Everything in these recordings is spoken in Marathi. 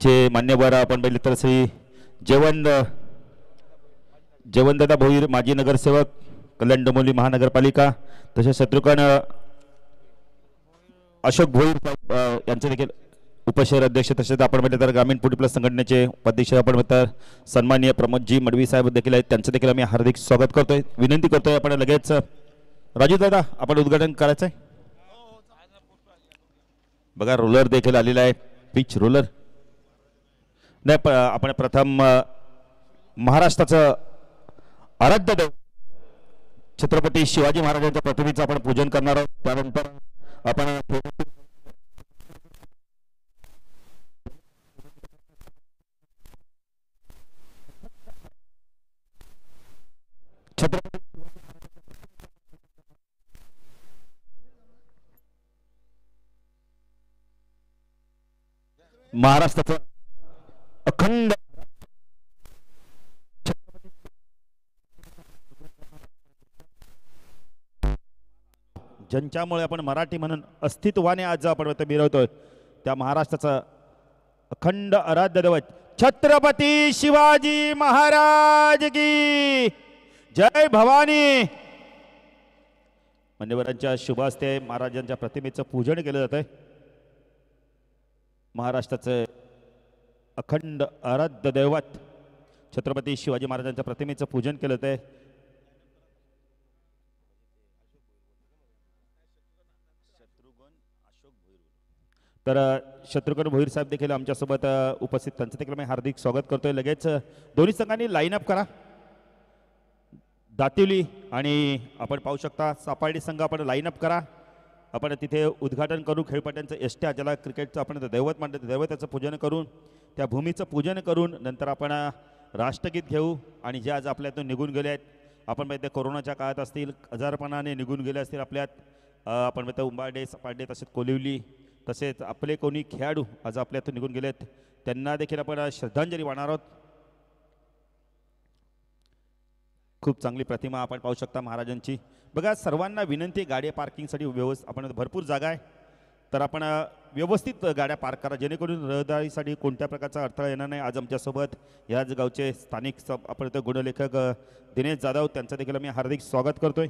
आमचे मान्यवर आपण बघितलं तर श्री जयवंतदादा भोईर माजी नगरसेवक कल्याण डोंबिवली महानगरपालिका, तसेच शत्रुघ्न अशोक भोईर यांचे देखील उपशहर अध्यक्ष, तसेच आपण बघितलं तर ग्रामीण फूड प्लस संघटनेचे उपाध्यक्ष आपण बघितलं तर सन्माननीय प्रमोदजी मडवी साहेब देखील आहेत, त्यांचं देखील आम्ही हार्दिक स्वागत करतोय, विनंती करतोय आपण लगेच राजू दादा आपण उद्घाटन करायचं आहे। बघा रोलर देखील आलेला आहे, पिच रोलर नाही आपण प्रथम महाराष्ट्राचं आराध्य दैवत छत्रपती शिवाजी महाराजांच्या प्रतिमेचं आपण पूजन करणार आहोत। त्यानंतर आपण छत्रपती महाराष्ट्राचं अखंड ज्यांच्यामुळे आपण मराठी म्हणून अस्तित्वाने आज आपण मिरवतोय त्या महाराष्ट्राचा अखंड आराध्य दैवत छत्रपती शिवाजी महाराज की जय भवानी। मान्यवरांच्या शुभ हस्ते महाराजांच्या प्रतिमेचं पूजन केलं जातंय। महाराष्ट्राचं अखंड आराध्य दैवत छत्रपती शिवाजी महाराजांच्या प्रतिमेचं पूजन केलं जातंय। तर शत्रुघ्न भोईर साहेब देखील आमच्यासोबत उपस्थित, त्यांचं देखील मी हार्दिक स्वागत करतोय। लगेच दोन्ही संघांनी लाईन अप करा, दातिवली आणि आपण पाहू शकता सापार्डी संघ आपण लाईन अप करा। आपण तिथे उद्घाटन करू खेळपट्ट्यांचं एष्ट्या ज्याला क्रिकेटचं आपण दैवत मानतो दैवताचं पूजन करून त्या भूमीचं पूजन करून नंतर आपण राष्ट्रगीत घेऊ। आणि जे आज आपल्यातून निघून गेले आहेत, आपण माहिती आहे कोरोनाच्या काळात असतील आजारपणाने निघून गेले असतील आपल्यात, आपण माहिती उंबारडे सापार्डे तसेच कोलिवली तसेच आपले कोणी खेळाडू आज आपल्यातून निघून गेलेत, त्यांना देखील आपण श्रद्धांजली वाहणार आहोत। खूप चांगली प्रतिमा आपण पाहू शकता महाराजांची। बघा सर्वांना विनंती, गाड्या पार्किंगसाठी आपण भरपूर जागा आहे, तर आपण व्यवस्थित गाड्या पार्क करा जेणेकरून रहदारीसाठी कोणत्या प्रकारचा अडथळा येणार नाही। आज आमच्यासोबत याच गावचे स्थानिक आपण गुणलेखक दिनेश जाधव, त्यांचं देखील मी हार्दिक स्वागत करतोय।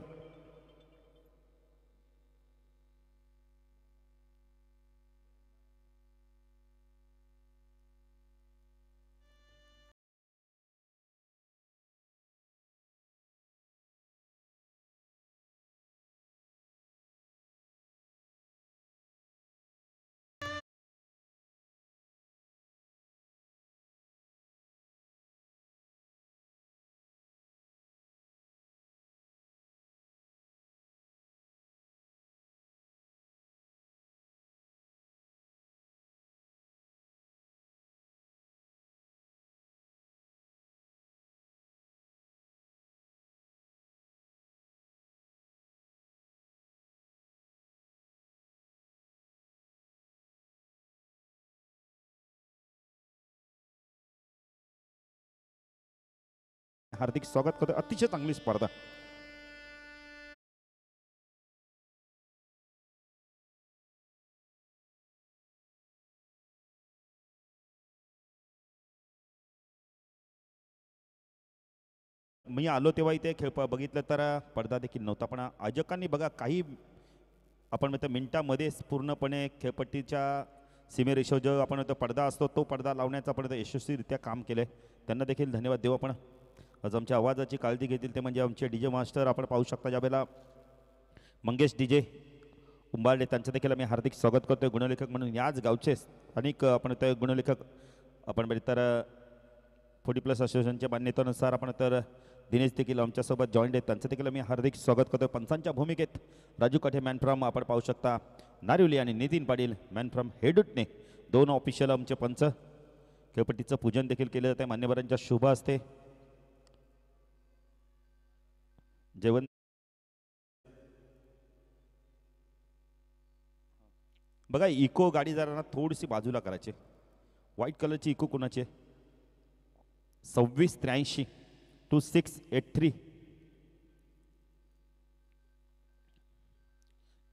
हार्दिक स्वागत करतो, अतिशय चांगली स्पर्धा। मी आलो तेव्हा इथे खेळ बघितलं तर पडदा देखील नव्हता, पण आयोजकांनी बघा काही आपण म्हणतो मिनिटामध्ये पूर्णपणे खेळपट्टीच्या सीमेरेषेवर जो आपण पडदा असतो तो पडदा लावण्याचा आपण यशस्वीरित्या काम केलंय, त्यांना देखील धन्यवाद देऊ आपण। आज आमच्या आवाजाची काळजी घेतील ते म्हणजे आमचे डीजे मास्टर आपण पाहू शकता ज्यावेळेला मंगेश डीजे उंबारडे, त्यांचं देखील आम्ही हार्दिक स्वागत करतोय गुणलेखक म्हणून। याच गावचे अनेक आपण ते गुणलेखक आपण म्हणजे तर 40+ असोसिएशनच्या मान्यतेनुसार आपण तर दिनेश देखील आमच्यासोबत जॉईंट आहेत, त्यांचं देखील आम्ही हार्दिक स्वागत करतोय। पंचांच्या भूमिकेत राजू काठे मॅन फ्रॉम आपण पाहू शकता नारिवली आणि नितीन पाटील मॅन फ्रॉम हेडुटने, दोन ऑफिशियल आमचे पंच। खेळपट्टीचं पूजन देखील केलं जाते मान्यवरांच्या शुभ हस्ते। जेवण बघा इको गाडी जरा थोडीशी बाजूला करायची, व्हाईट कलरची इको कोणाची आहे? 2683 2683।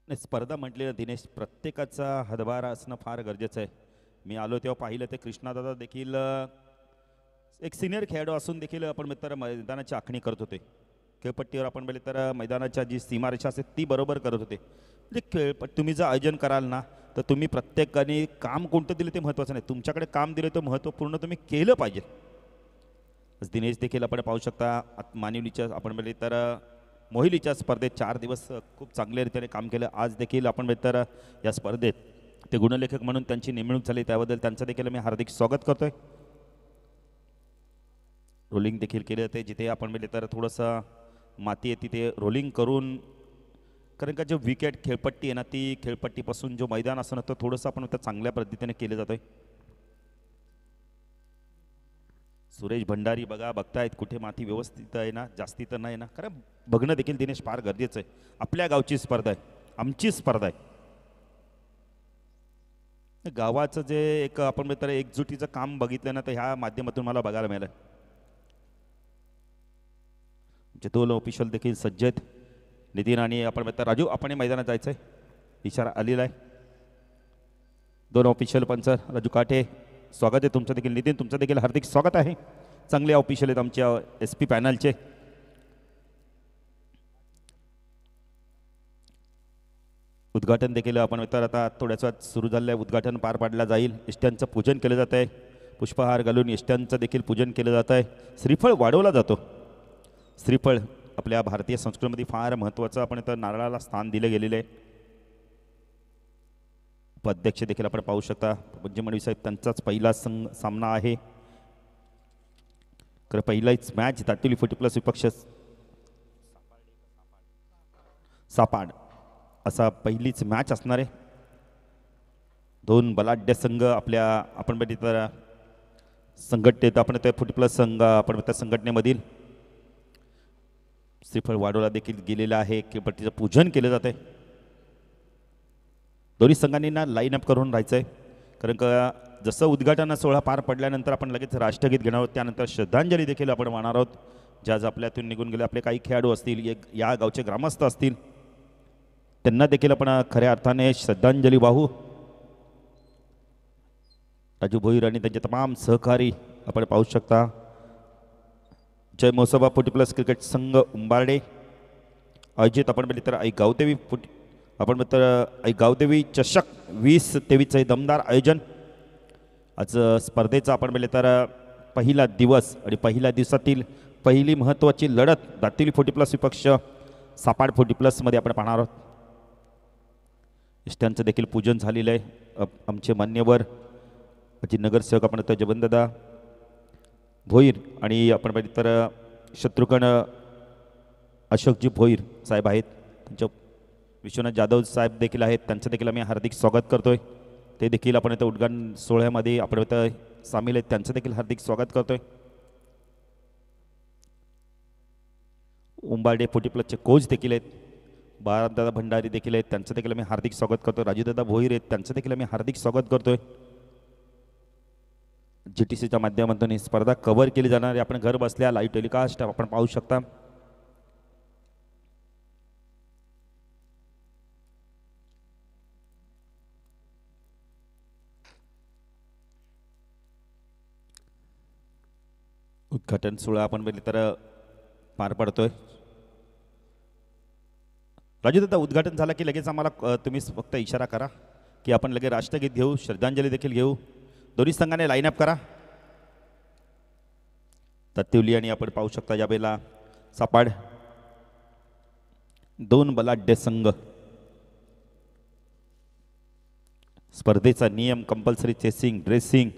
स्पर्धा म्हटलेलं दिनेश प्रत्येकाचा हातभार असणं फार गरजेचं आहे। मी आलो तेव्हा पाहिलं ते कृष्णादादा देखील एक सिनियर खेळाडू असून देखील आपण तर मैदानाची आखणी करत होते. खेळपट्टीवर आपण बघितलं तर मैदानाच्या जी सीमारेषा असते ती बरोबर करत होते. म्हणजे खेळपट्टी तुम्ही जर आयोजन कराल ना तर तुम्ही प्रत्येकाने काम कोणतं दिलं ते महत्त्वाचं नाही, तुमच्याकडे काम दिलं तर महत्त्वपूर्ण तुम्ही केलं पाहिजे. दिनेश देखील आपण पाहू शकता मानिवलीच्या आपण बघितलं तर मोहिलीच्या स्पर्धेत 4 दिवस खूप चांगल्या रीतीने काम केलं. आज देखील आपण बघितलं तर या स्पर्धेत ते गुणलेखक म्हणून त्यांची नेमणूक झाली, त्याबद्दल त्यांचं देखील मी हार्दिक स्वागत करतोय. रोलिंग देखील केले जाते, जिथे आपण बघितलं तर थोडंसं माती आहे तिथे रोलिंग करून, कारण का जो विकेट खेळपट्टी आहे ना ती खेळपट्टीपासून जो मैदान असं ना तर थोडंसं आपण त्या चांगल्या पद्धतीने केलं जातोय. सुरेश भंडारी बघतायत कुठे माती व्यवस्थित आहे ना, जास्ती तर नाही ना, कारण बघणं देखील दिनेश फार गरजेचं आहे. आपल्या गावची स्पर्धा आहे, आमची स्पर्धा आहे. गावाचं जे एक आपण तर एकजुटीचं काम बघितलं ना तर ह्या माध्यमातून मला बघायला मिळालं. जे दोन ऑफिशियल देखील सज्ज आहेत, नितीन आणि आपण म्हणता राजू, आपण मैदानात जायचं आहे, इशारा आलेला आहे. दोन ऑफिशियल पंच राजू काटे, स्वागत आहे तुमचं देखील. नितीन तुमचं देखील हार्दिक स्वागत आहे. चांगले ऑफिशियल आहेत आमच्या SP पॅनलचे. उद्घाटन देखील आपण तर आता थोड्याच वेळात सुरू झालेलं आहे. उद्घाटन पार पाडलं जाईल. इष्ट्यांचं पूजन केलं जात आहे, पुष्पहार घालून इष्ट्यांचं देखील पूजन केलं जात आहे. श्रीफळ वाढवला जातो. श्रीफळ आपल्या भारतीय संस्कृतीमध्ये फार महत्त्वाचं आपण तर नारळाला स्थान दिले गेलेले आहे. उपाध्यक्ष देखील आपण पाहू शकता पंजमणी साहेब, त्यांचाच पहिला सामना आहे. खरं पहिलाच मॅच दाटिवली 40+ विपक्ष सापाड असा पहिलीच मॅच असणार आहे. दोन बलाढ्य संघ आपल्या आपण बघितलं संघटनेत आपण ते 40+ संघ आपण त्या संघटनेमधील श्रीफळ वाडोला देखील गेलेला आहे. खेळपट्टीचं पूजन केलं जात आहे. दोन्ही संघांनी ना लाईन अप करून राहायचं आहे, कारण का जसं उद्घाटन सोहळा पार पडल्यानंतर आपण लगेच राष्ट्रगीत घेणार आहोत, त्यानंतर श्रद्धांजली देखील आपण वाहणार आहोत. ज्या आज आपल्यातून निघून गेले आपले काही खेळाडू असतील, या गावचे ग्रामस्थ असतील, त्यांना देखील आपण खऱ्या अर्थाने श्रद्धांजली वाहू. राजू भोईर आणि त्यांचे तमाम सहकारी आपण पाहू शकता. जय महोत्सवा 40+ क्रिकेट संघ उंबारडे आयोजित आपण बघितलं तर आई गावदेवी आपण तर आई गावदेवी चषक 2023 हे दमदार आयोजन. आज स्पर्धेचा आपण बघितलं तर पहिला दिवस आणि पहिल्या दिवसातील पहिली महत्त्वाची लढत दातिवली 40+ विपक्ष सापाड 40+ मध्ये आपण पाहणार आहोत. इष्टांचं देखील पूजन झालेलं आहे. आमचे मान्यवर माझे नगरसेवक आपण तर जबनदादा भोईर आणि आपण बघितलं तर शत्रुघ्न अशोकजी भोईर साहेब आहेत, त्यांच्या विश्वनाथ जाधव साहेब देखील आहेत, त्यांचं देखील आम्ही हार्दिक स्वागत करतोय. ते देखील आपण इथं उद्घाटन सोहळ्यामध्ये आपण इथं सामील आहेत, त्यांचं देखील हार्दिक स्वागत करतोय. उंबारडे 40+चे कोच देखील आहेत, बाळादादा भंडारी देखील आहेत, त्यांचं देखील आम्ही हार्दिक स्वागत करतोय. राजूदादा भोईर आहेत, त्यांचं देखील आम्ही हार्दिक स्वागत करतोय. GTCच्या माध्यमातून ही स्पर्धा कव्हर केली जाणार आहे. आपण घर बसल्या लाईव्ह टेलिकास्ट आपण पाहू शकता. उद्घाटन सोहळा आपण बघितलं तर पार पडतोय. राजू दादा, उद्घाटन झालं की लगेच आम्हाला तुम्ही फक्त इशारा करा की आपण लगेच राष्ट्रगीत घेऊ, श्रद्धांजली देखील घेऊ. दोन्ही संघाने लाईन अप करा. दातिवली आणि आपण पाहू शकता यावेळेला सापाड दोन बलाढ्य संघ. स्पर्धेचा नियम कंपल्सरी चेसिंग, ड्रेसिंग.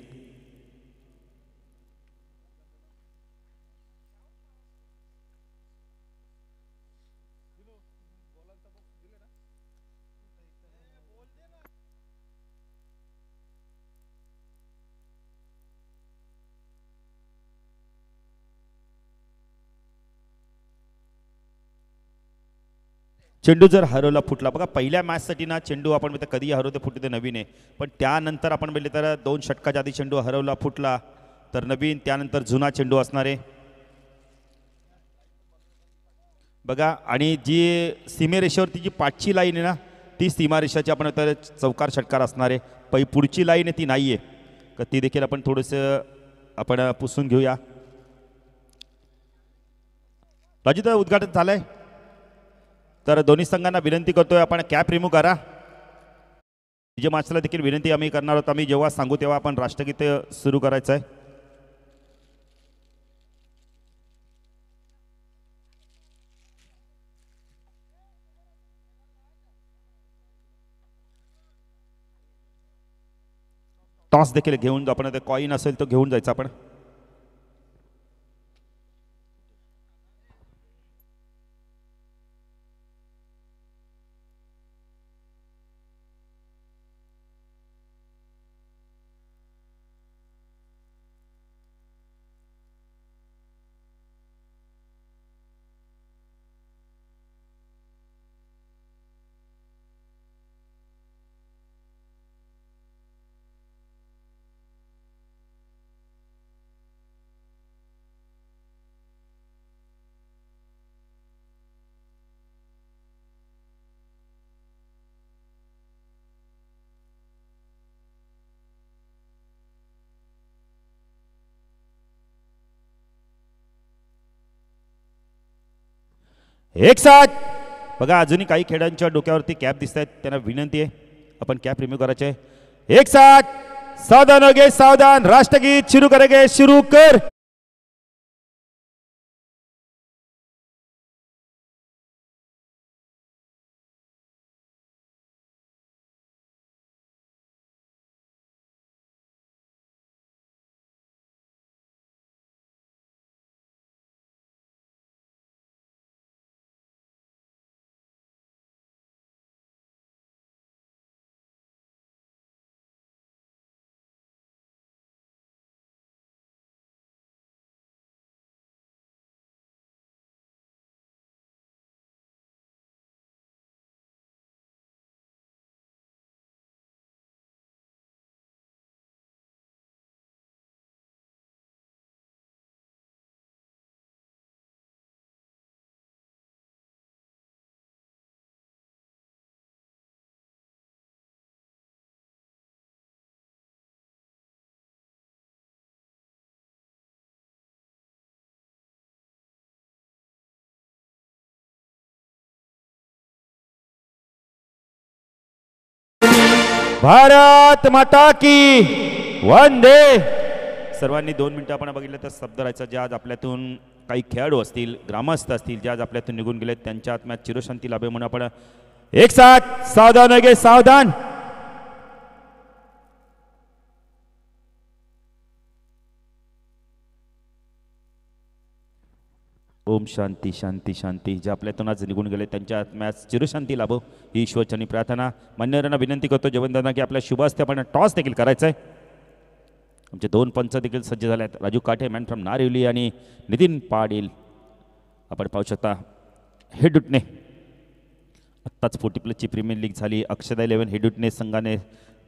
चेंडू जर हरवला फुटला, बघा पहिल्या मॅचसाठी ना चेंडू आपण कधी हरवते फुटते ते नवीन आहे, पण त्यानंतर आपण बघितलं तर 2 षटकाच्या आधी चेंडू हरवला फुटला तर नवीन, त्यानंतर जुना चेंडू असणार आहे बघा. आणि जी सीमेरेषेवरती जी 5ची लाईन आहे ना ती सीमारेषाची आपण तर चौकार षटकार असणार आहे. पुढची लाईन आहे ती नाही आहे, ती देखील आपण थोडंसं आपण पुसून घेऊया. राजू उद्घाटन झालंय, तर दोन्ही संघांना विनंती करतोय आपण कॅप रिमूव्ह करा. विजय मास्टरला देखील विनंती आम्ही करणार आहोत, आम्ही जेव्हा सांगू तेव्हा आपण राष्ट्रगीत सुरू करायचं आहे. टॉस देखील घेऊन आपण ते कॉईन असेल तो घेऊन जायचा आपण. एक साथ बघा, अजूनही काही खेळाडूंच्या डोक्यावरती कॅप दिसत आहेत, त्यांना विनंती आहे आपण कॅप रिमूव्ह करायचे. एक साथ सावधान हो गए, सावधान. राष्ट्रगीत शुरू करेंगे, शुरू कर. भारत माता की वंदे. सर्वांनी 2 मिनिटं आपण बघितलं तर शब्द राहायचा. जे आज आपल्यातून काही खेळाडू असतील, ग्रामस्थ असतील, जे आज आपल्यातून निघून गेलेत, त्यांच्या आत्म्यात चिरशांती लाभे म्हणून आपण एक साथ सावधान हो गए, सावधान. ओम शांती शांती शांती. जे आपल्यातून आज निघून गेले त्यांच्या आत्म्यात चिरशांती लाभो ही ईश्वरचरणी प्रार्थना. मान्यवरांना विनंती करतो जेवणदाना की आपल्या शुभ हस्ते आपण टॉस देखील करायचं आहे. आमचे 2 पंच देखील सज्ज झाले आहेत. राजू काठे मॅन फ्रॉम नारिवली आणि नितीन पाटील. आपण पाहू शकता हेडुटने आत्ताच 40+ ची प्रीमियर लीग झाली. अक्षदा 11 हेडुटने संघाने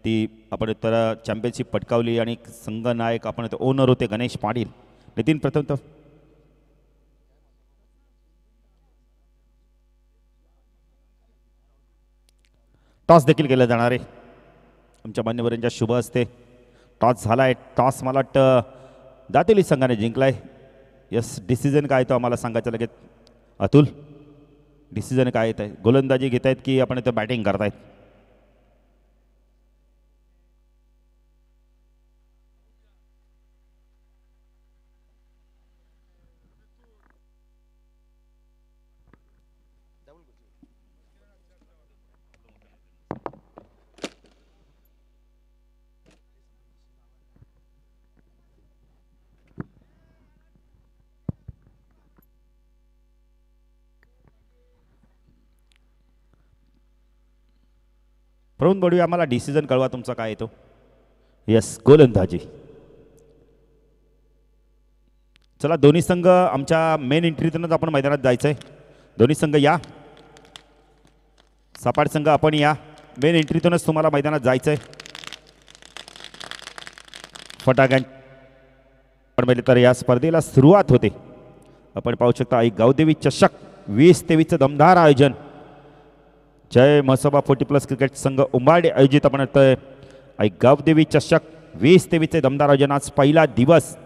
ती आपण तर चॅम्पियनशिप पटकावली आणि संघ नायक आपण ओनर होते गणेश पाटील. नितीन प्रथम तर टॉस देखील केलं जाणार आहे. आमच्या मान्यवरांच्या शुभ हस्ते टॉस झाला आहे. टॉस मला वाटतं दातेली संघाने जिंकलाय. यस, डिसिजन काय तो आम्हाला सांगायचं लगेच. अतुल, डिसिजन काय येत आहे? गोलंदाजी घेत आहेत की आपण इथं बॅटिंग करतायत? प्रवीण बडवी, आम्हाला डिसिजन कळवा तुमचा काय येतो. यस, गोलंदाजी. चला, दोन्ही संघ आमच्या मेन एंट्रीतूनच आपण मैदानात जायचं आहे. दोन्ही संघ या. सपाट संघ आपण या. मेन एंट्रीतूनच तुम्हाला मैदानात जायचं आहे. फटाक्यां तर या स्पर्धेला सुरुवात होते. आपण पाहू शकता आई गावदेवी चषक 2023 दमदार आयोजन. जय म्हसोबा 40+ क्रिकेट संघ उंबारडे आयोजित आपण आई गावदेवी चषक 20-23 दमदार आयोजन आज पहिला दिवस